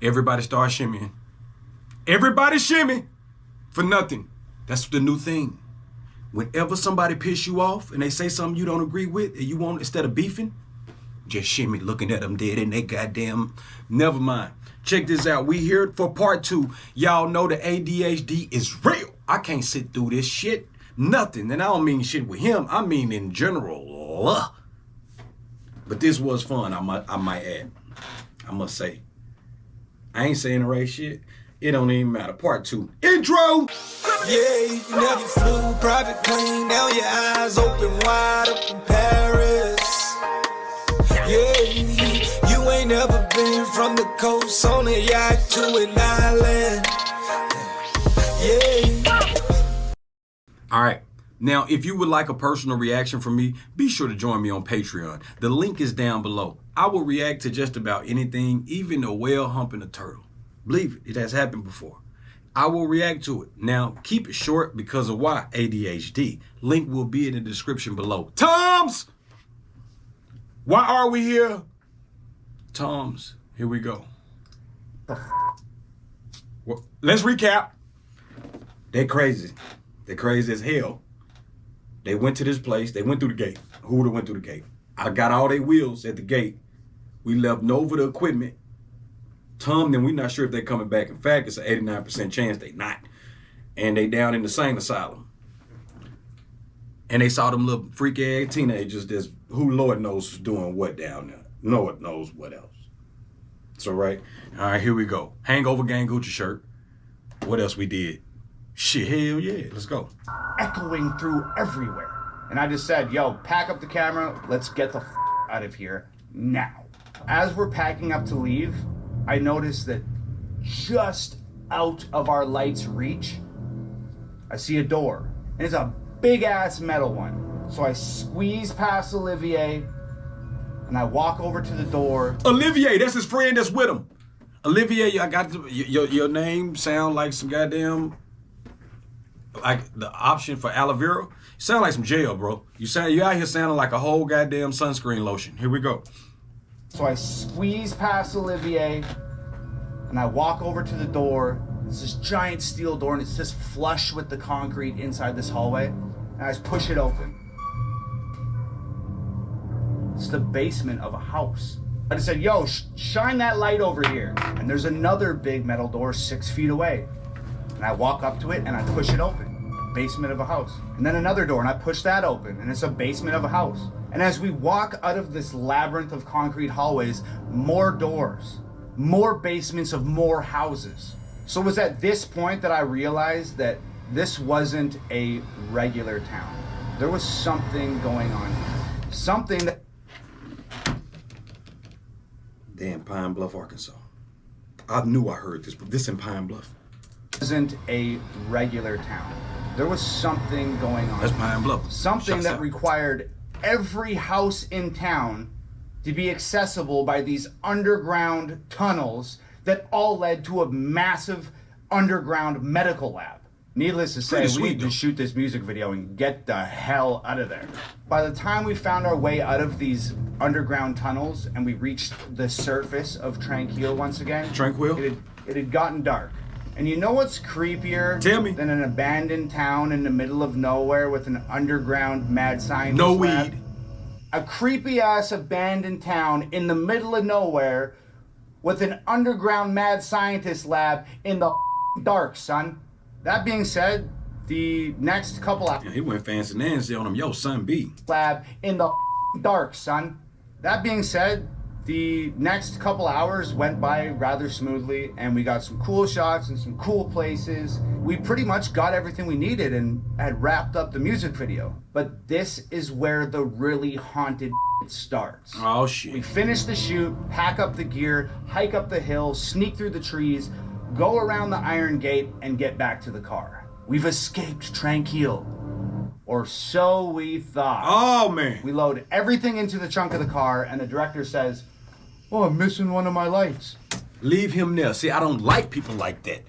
Everybody start shimmying. Everybody shimmy for nothing. That's the new thing. Whenever somebody piss you off and they say something you don't agree with and you want, instead of beefing, just shimmy, looking at them dead in they goddamn, never mind. Check this out. We here for part 2. Y'all know the ADHD is real. I can't sit through this shit. Nothing. And I don't mean shit with him. I mean in general. But this was fun, I might add. I must say. I ain't saying the right shit. It don't even matter. Part 2. Intro! Yeah, you never flew private plane. Now your eyes open wide up in Paris. Yeah, you ain't never been from the coast on a yacht to an island. Yeah. All right. Now, if you would like a personal reaction from me, be sure to join me on Patreon. The link is down below. I will react to just about anything, even a whale humping a turtle. Believe it, it has happened before. I will react to it. Now, keep it short because of why ADHD. Link will be in the description below. Toms! Why are we here? Toms, here we go. Well, let's recap. They're crazy. They're crazy as hell. They went to this place. They went through the gate. Who would have went through the gate? I got all their wheels at the gate. We left Nova the equipment. Tom, then we're not sure if they're coming back. In fact, it's an 89% chance they not. And they down in the same asylum. And they saw them little freaky ass teenagers that's who Lord knows is doing what down there. Lord knows what else. So right. All right, here we go. Hangover gang Gucci shirt. What else we did? Shit, hell yeah, let's go. Echoing through everywhere. And I just said, yo, pack up the camera. Let's get the out of here now. As we're packing up to leave, I noticed that just out of our light's reach, I see a door. And it's a big ass metal one. So I squeeze past Olivier and I walk over to the door. Olivier, that's his friend that's with him. Olivier, I got your name sound like some goddamn, like the option for aloe vera. You sound like some jail, bro. You out here sounding like a whole goddamn sunscreen lotion. Here we go. So I squeeze past Olivier and I walk over to the door. It's this giant steel door and it's just flush with the concrete inside this hallway. And I just push it open. It's the basement of a house. I just said, yo, shine that light over here. And there's another big metal door 6 feet away. And I walk up to it and I push it open. Basement of a house. And then another door and I push that open and it's a basement of a house. And as we walk out of this labyrinth of concrete hallways, more doors, more basements of more houses. So it was at this point that I realized that this wasn't a regular town. There was something going on here. Something that... Damn, Pine Bluff, Arkansas. I knew I heard this, but this in Pine Bluff. Wasn't a regular town. There was something going on. That's Pine Bluff. Something that required every house in town to be accessible by these underground tunnels that all led to a massive underground medical lab. Needless to say, we need to shoot this music video and get the hell out of there. By the time we found our way out of these underground tunnels and we reached the surface of Tranquil once again, it had gotten dark. And you know what's creepier than an abandoned town in the middle of nowhere with an underground mad scientist No lab? weed. A creepy ass abandoned town in the middle of nowhere with an underground mad scientist lab in the dark, son. That being said, the next couple hours... Yeah, he went fancy Nancy on him. Yo, son B. Lab in the dark, son. That being said, the next couple hours went by rather smoothly and we got some cool shots and some cool places. We pretty much got everything we needed and had wrapped up the music video. But this is where the really haunted starts. Oh shit. We finish the shoot, pack up the gear, hike up the hill, sneak through the trees, go around the iron gate and get back to the car. We've escaped Tranquil. Or so we thought. Oh man. We load everything into the trunk of the car and the director says, oh, I'm missing one of my lights. Leave him there. See, I don't like people like that.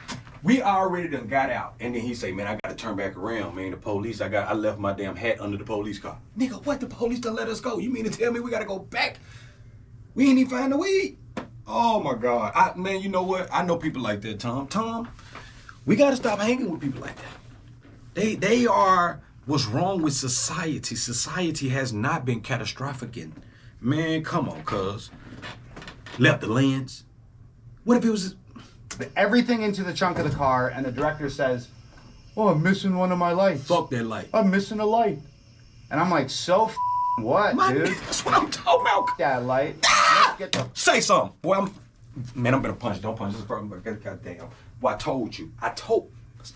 We already done got out. And then he say, man, I got to turn back around, man. The police, I left my damn hat under the police car. Nigga, what? The police done let us go. You mean to tell me we got to go back? We ain't even find the weed. Oh my God. Man, you know what? I know people like that, Tom. Tom, we got to stop hanging with people like that. They are what's wrong with society. Society has not been catastrophic in. Man, come on, cuz. Left the lens. What if it was... Everything into the trunk of the car, and the director says, "Oh, I'm missing one of my lights. Fuck that light. I'm missing a light." And I'm like, so what, dude? That's what I'm talking about. That light. Let's get the... Say something. Boy, I'm gonna punch. Don't punch. This is God damn. Boy, I told you.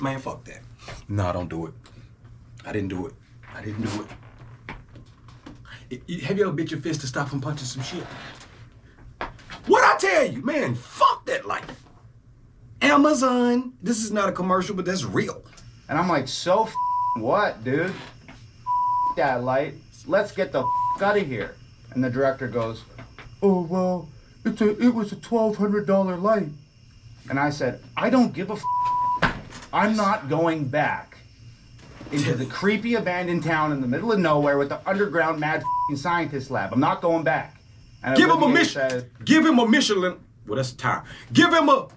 Man, fuck that. No, don't do it. I didn't do it. Have you ever bit your fist to stop from punching some shit? What I tell you, man, fuck that light. Amazon. This is not a commercial, but that's real. And I'm like, so what, dude? That light. Let's get the out of here. And the director goes, "Oh, well, it was a $1,200 light." And I said, I don't give a I'm not going back into the creepy abandoned town in the middle of nowhere with the underground mad scientist lab. I'm not going back. And Give him a Olivier mission. said, Give him a Michelin. Well, that's a tire. Give him a...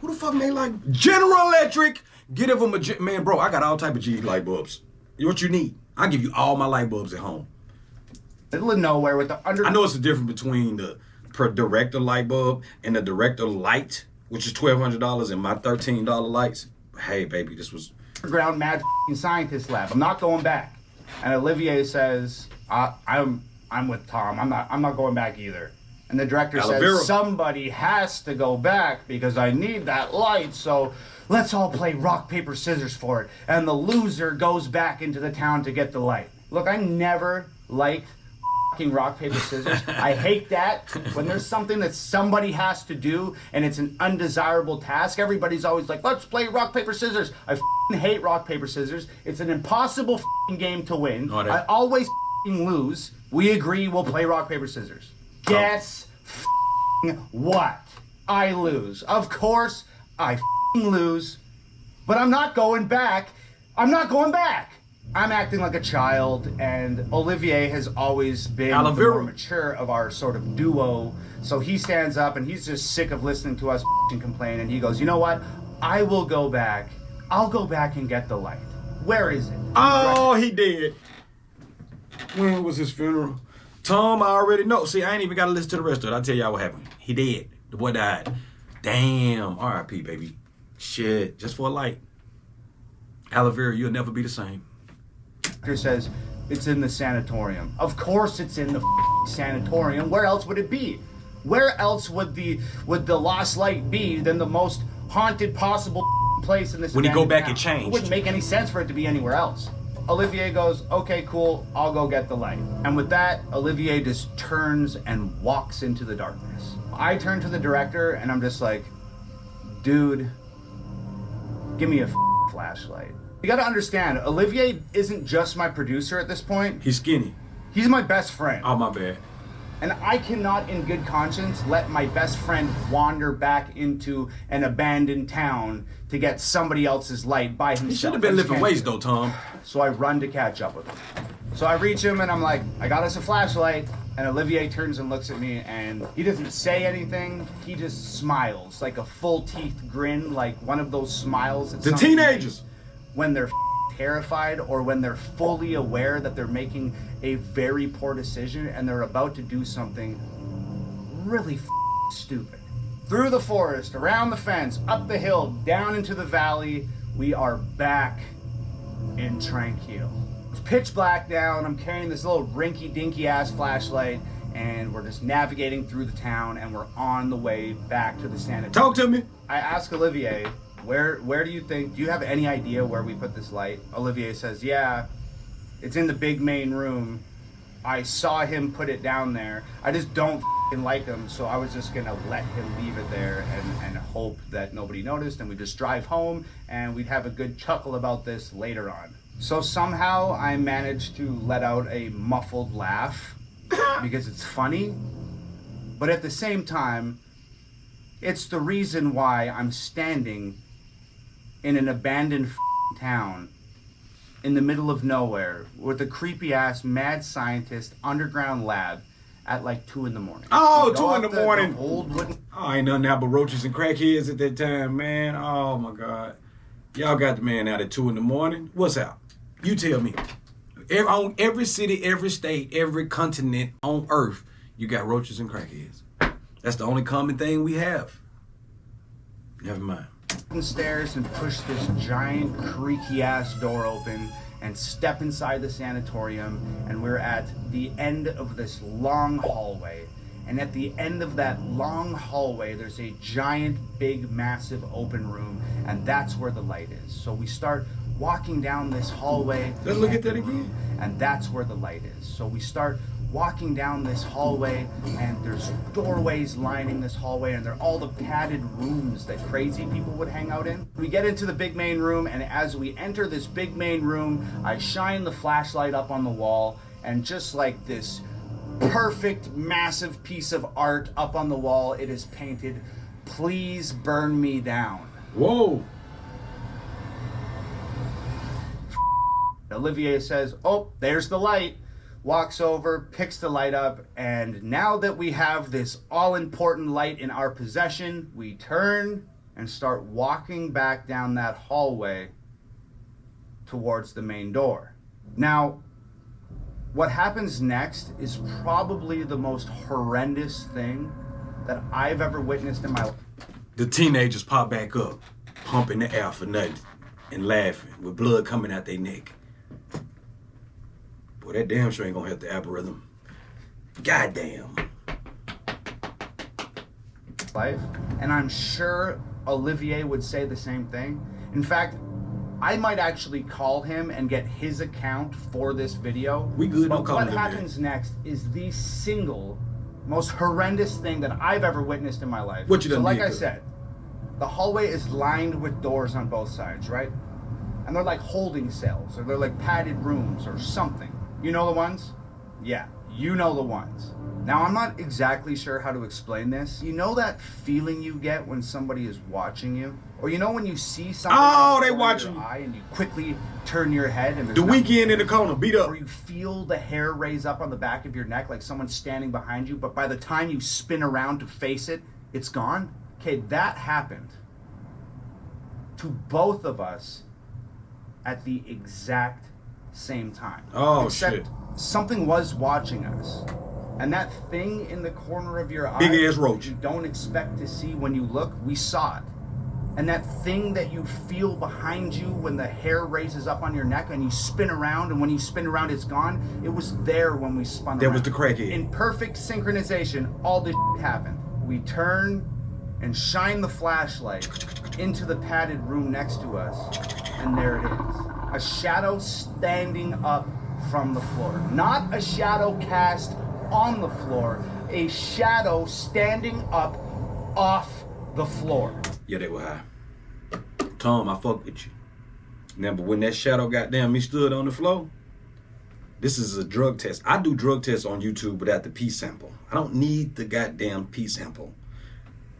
Who the fuck made like General Electric? Give him a... Man, bro, I got all type of G light bulbs. What you need? I'll give you all my light bulbs at home. middle of nowhere with the I know it's the difference between the director light bulb and the director light, which is $1,200, and my $13 lights. Hey, baby, this was... underground mad scientist lab. I'm not going back. And Olivier says, I'm with Tom. I'm not going back either. And the director says, somebody has to go back because I need that light. So let's all play rock, paper, scissors for it. And the loser goes back into the town to get the light. Look, I never liked fucking rock, paper, scissors. I hate that. When there's something that somebody has to do and it's an undesirable task, everybody's always like, let's play rock, paper, scissors. I fucking hate rock, paper, scissors. It's an impossible fucking game to win. I always fucking lose. We agree we'll play rock, paper, scissors. Guess what? I lose. Of course, I lose. But I'm not going back. I'm not going back. I'm acting like a child, and Olivier has always been the more mature of our sort of duo. So he stands up, and he's just sick of listening to us complain, and he goes, you know what? I will go back. I'll go back and get the light. Where is it? Oh, he did. When was his funeral? Tom, I already know. See, I ain't even got to listen to the rest of it. I'll tell y'all what happened. He dead. The boy died. Damn. R.I.P., baby. Shit. Just for a light. Aloe vera, you'll never be the same. Doctor says, it's in the sanatorium. Of course it's in the sanatorium. Where else would it be? Where else would the lost light be than the most haunted possible place in this when you go back town? and change. It wouldn't make any sense for it to be anywhere else. Olivier goes, okay, cool, I'll go get the light. And with that, Olivier just turns and walks into the darkness. I turn to the director and I'm just like, dude, give me a flashlight. You gotta understand, Olivier isn't just my producer at this point. He's skinny. He's my best friend. Oh, my bad. And I cannot, in good conscience, let my best friend wander back into an abandoned town to get somebody else's light by himself. He should have been lifting weights, though, Tom. So I run to catch up with him. So I reach him and I'm like, I got us a flashlight. And Olivier turns and looks at me and he doesn't say anything. He just smiles, like a full teeth grin, like one of those smiles. The teenagers. When they're terrified or when they're fully aware that they're making a very poor decision and they're about to do something really stupid. Through the forest, around the fence, up the hill, down into the valley, we are back in Tranquil. It's pitch black now and I'm carrying this little rinky-dinky ass flashlight and we're just navigating through the town and we're on the way back to the sanatorium. Talk to me. I ask Olivier, where do you have any idea where we put this light? Olivier says, yeah, it's in the big main room. I saw him put it down there. I just don't like him, so I was just gonna let him leave it there and hope that nobody noticed and we just drive home and we'd have a good chuckle about this later on. So somehow I managed to let out a muffled laugh because it's funny, but at the same time, it's the reason why I'm standing in an abandoned town in the middle of nowhere with a creepy ass mad scientist underground lab at like 2 in the morning. Oh, We go 2 in up the morning. The old wooden. Oh, ain't nothing out but roaches and crackheads at that time, man. Oh my God. Y'all got the man out at 2 in the morning. What's out? You tell me. On every city, every state, every continent on earth, you got roaches and crackheads. That's the only common thing we have. Never mind. Stairs and push this giant creaky ass door open and step inside the sanatorium, and we're at the end of this long hallway. And at the end of that long hallway, there's a giant, big, massive open room, and that's where the light is. So we start walking down this hallway. Let's look at that again. And that's where the light is. So we start walking down this hallway, and there's doorways lining this hallway, and they're all the padded rooms that crazy people would hang out in. We get into the big main room, and as we enter this big main room, I shine the flashlight up on the wall, and just like this perfect, massive piece of art up on the wall, it is painted, "Please burn me down." Whoa. Olivier says, "Oh, there's the light." Walks over, picks the light up, and now that we have this all-important light in our possession, we turn and start walking back down that hallway towards the main door. Now, what happens next is probably the most horrendous thing that I've ever witnessed in my life. The teenagers pop back up, pumping the air for nothing, and laughing with blood coming out their neck. Boy, that damn sure ain't gonna help the algorithm. Goddamn. Life, and I'm sure Olivier would say the same thing. In fact, I might actually call him and get his account for this video. We good, But don't call what him happens next is the single most horrendous thing that I've ever witnessed in my life. What you done So like did I to it? said, the hallway is lined with doors on both sides, right? And they're like holding cells, or they're like padded rooms or something. You know the ones? Yeah, you know the ones. Now, I'm not exactly sure how to explain this. You know that feeling you get when somebody is watching you? Or you know when you see something Oh, in the they corner of watching your you. eye and you quickly turn your head and there's The nothing weekend in the corner, beat up. or you feel the hair raise up on the back of your neck like someone's standing behind you, but by the time you spin around to face it, it's gone? Okay, that happened to both of us at the exact same time. Oh, Except shit. something was watching us. And that thing in the corner of your eye Big ass roach. you don't expect to see when you look, we saw it. And that thing that you feel behind you when the hair raises up on your neck and you spin around, and when you spin around it's gone, it was there when we spun around. That was the crackhead. In perfect synchronization, all this happened. We turn and shine the flashlight into the padded room next to us, and there it is. A shadow standing up from the floor. Not a shadow cast on the floor, a shadow standing up off the floor. Yeah, they were high. Tom, I fuck with you. Now, but when that shadow goddamn me stood on the floor, this is a drug test. I do drug tests on YouTube without the pee sample. I don't need the goddamn pee sample.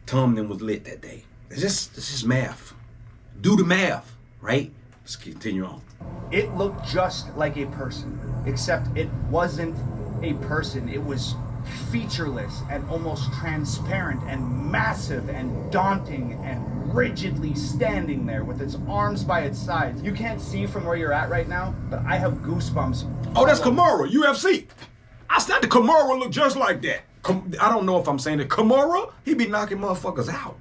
Tom then was lit that day. It's just math. Do the math, right? Let's continue on. It looked just like a person, except it wasn't a person. It was featureless and almost transparent and massive and daunting and rigidly standing there with its arms by its sides. You can't see from where you're at right now, but I have goosebumps. Oh, that's Kimura, UFC. I said the Kimura look just like that. I don't know if I'm saying it. Kimura, he be knocking motherfuckers out.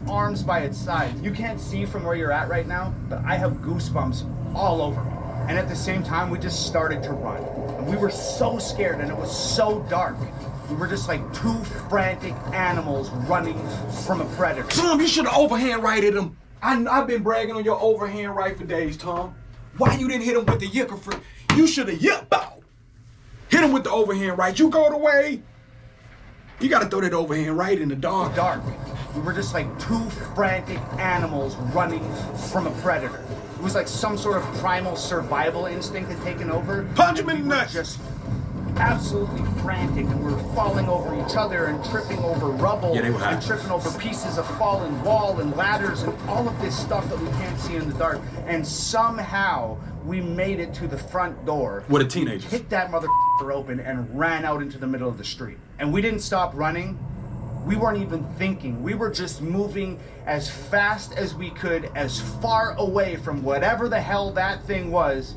Arms by its sides. You can't see from where you're at right now, but I have goosebumps all over me. And at the same time, we just started to run. And we were so scared, and it was so dark. We were just like two frantic animals running from a predator. Tom, you should have overhand righted him. I've been bragging on your overhand right for days, Tom. Why you didn't hit him with the yicker for? You should have yipped out. Hit him with the overhand right. You go the way. You got to throw that overhand right in the dark. We were just like two frantic animals running from a predator. It was like some sort of primal survival instinct had taken over. Punch him and in we the were nuts. Just absolutely frantic, and we were falling over each other and tripping over rubble Yeah, they were high. and tripping over pieces of fallen wall and ladders and all of this stuff that we can't see in the dark. And somehow we made it to the front door. With the teenagers. Kicked that motherfucker open and ran out into the middle of the street. And we didn't stop running. We weren't even thinking. We were just moving as fast as we could, as far away from whatever the hell that thing was,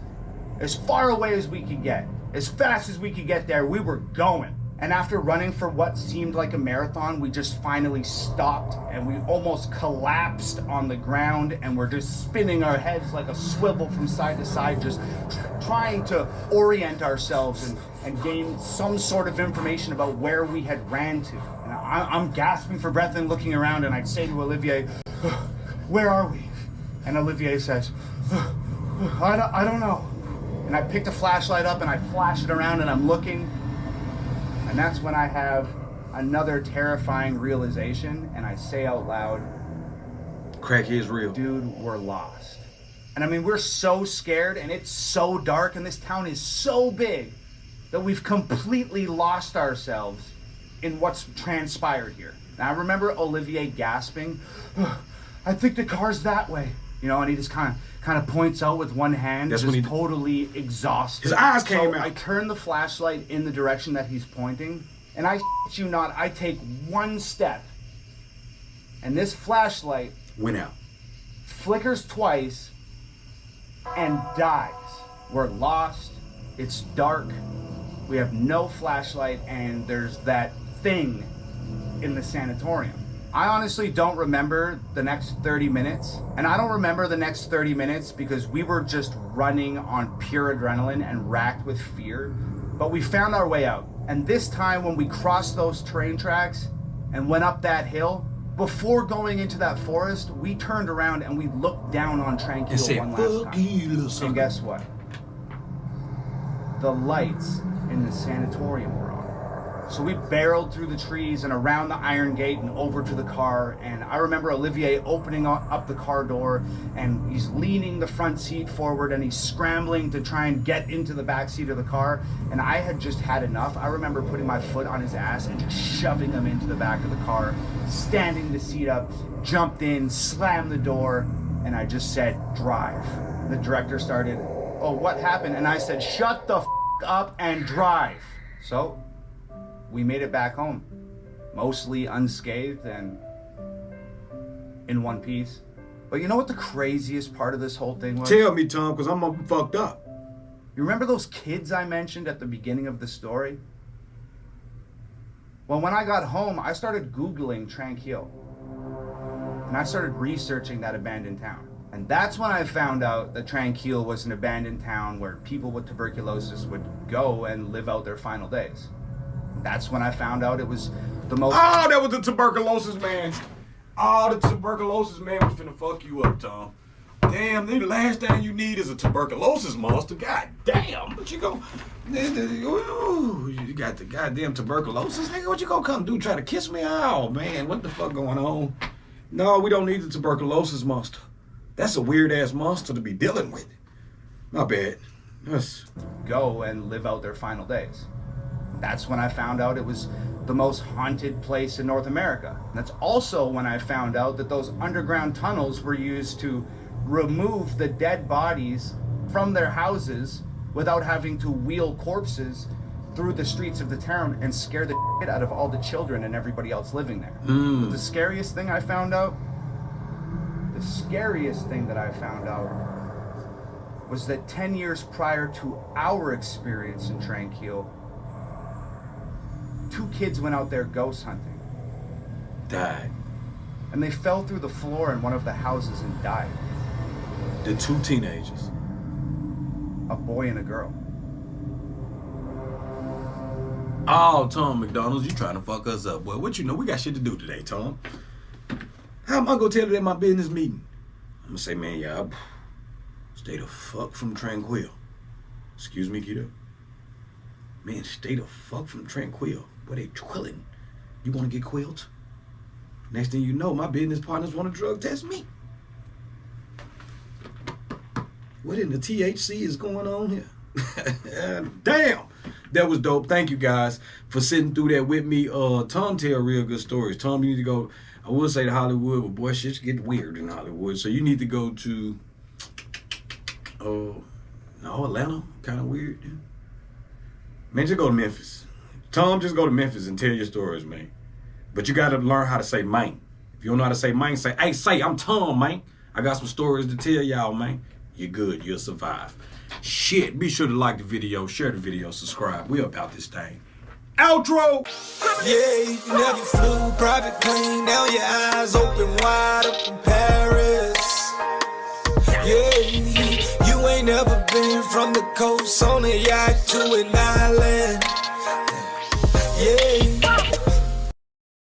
as far away as we could get. As fast as we could get there, we were going. And after running for what seemed like a marathon, we just finally stopped and we almost collapsed on the ground, and we're just spinning our heads like a swivel from side to side, just trying to orient ourselves and gain some sort of information about where we had ran to. And I'm gasping for breath and looking around, and I'd say to Olivier, where are we? And Olivier says, I don't know. And I picked a flashlight up and I flash it around and I'm looking. And that's when I have another terrifying realization, and I say out loud, Crack is real. dude, we're lost. And I mean, we're so scared, and it's so dark, and this town is so big that we've completely lost ourselves in what's transpired here. Now I remember Olivier gasping, I think the car's that way. You know, and he just kind of points out with one hand, That's just when he totally exhausted. His eyes came out. I turn the flashlight in the direction that he's pointing, and I shit you not, I take one step, and this flashlight Went out. flickers twice and dies. We're lost. It's dark. We have no flashlight, and there's that thing in the sanatorium. I honestly don't remember the next 30 minutes. And I don't remember the next 30 minutes because we were just running on pure adrenaline and racked with fear. But we found our way out. And this time when we crossed those train tracks and went up that hill, before going into that forest, we turned around and we looked down on Tranquil And said, one last fuck time. you, little son. And guess what? The lights in the sanatorium were on. So we barreled through the trees and around the iron gate and over to the car. And I remember Olivier opening up the car door, and he's leaning the front seat forward and he's scrambling to try and get into the back seat of the car. And I had just had enough. I remember putting my foot on his ass and just shoving him into the back of the car, standing the seat up, jumped in, slammed the door, and I just said, drive. The director started, oh, what happened? And I said, shut the f up and drive. So we made it back home, mostly unscathed and in one piece. But you know what the craziest part of this whole thing was? Tell me, Tom, because I'm fucked up. You remember those kids I mentioned at the beginning of the story? Well, when I got home, I started Googling Tranquil. And I started researching that abandoned town. And that's when I found out that Tranquil was an abandoned town where people with tuberculosis would go and live out their final days. That's when I found out it was the most... Oh, that was the tuberculosis man. Oh, the tuberculosis man was finna fuck you up, Tom. Damn, the last thing you need is a tuberculosis monster. God damn, what you go... Ooh, you got the goddamn tuberculosis, nigga. What you gonna come do? Try to kiss me? Oh, man, what the fuck going on? No, we don't need the tuberculosis monster. That's a weird-ass monster to be dealing with. My bad. Yes. Go and live out their final days. That's when I found out it was the most haunted place in North America. And that's also when I found out that those underground tunnels were used to remove the dead bodies from their houses without having to wheel corpses through the streets of the town and scare the shit out of all the children and everybody else living there. But the scariest thing I found out, was that 10 years prior to our experience in Tranquil, 2 kids went out there ghost hunting. Died. And they fell through the floor in one of the houses and died. The 2 teenagers. A boy and a girl. Oh, Tom McDonald's, you trying to fuck us up, boy. What you know? We got shit to do today, Tom. How am I gonna tell you at my business meeting? I'm gonna say, man, y'all, stay the fuck from Tranquil. Excuse me, Kito. Man, stay the fuck from Tranquil. Where they quilling. You wanna get quilled? Next thing you know, my business partners wanna drug test me. What in the THC is going on here? Damn. That was dope. Thank you guys for sitting through that with me. Tom tell real good stories. Tom, you need to go. I would say to Hollywood, but boy, shit get weird in Hollywood. So you need to go to no, Atlanta. Kind of weird. Man, just go to Memphis. Tom, just go to Memphis and tell your stories, man. But you got to learn how to say man. If you don't know how to say man, say, hey, I'm Tom, man. I got some stories to tell y'all, man. You're good. You'll survive. Shit, be sure to like the video, share the video, subscribe. We about this thing. Outro! Yeah, you never flew private plane. Now your eyes open wide up in Paris. Yeah, you ain't never been from the coast on a yacht to an island. Yeah.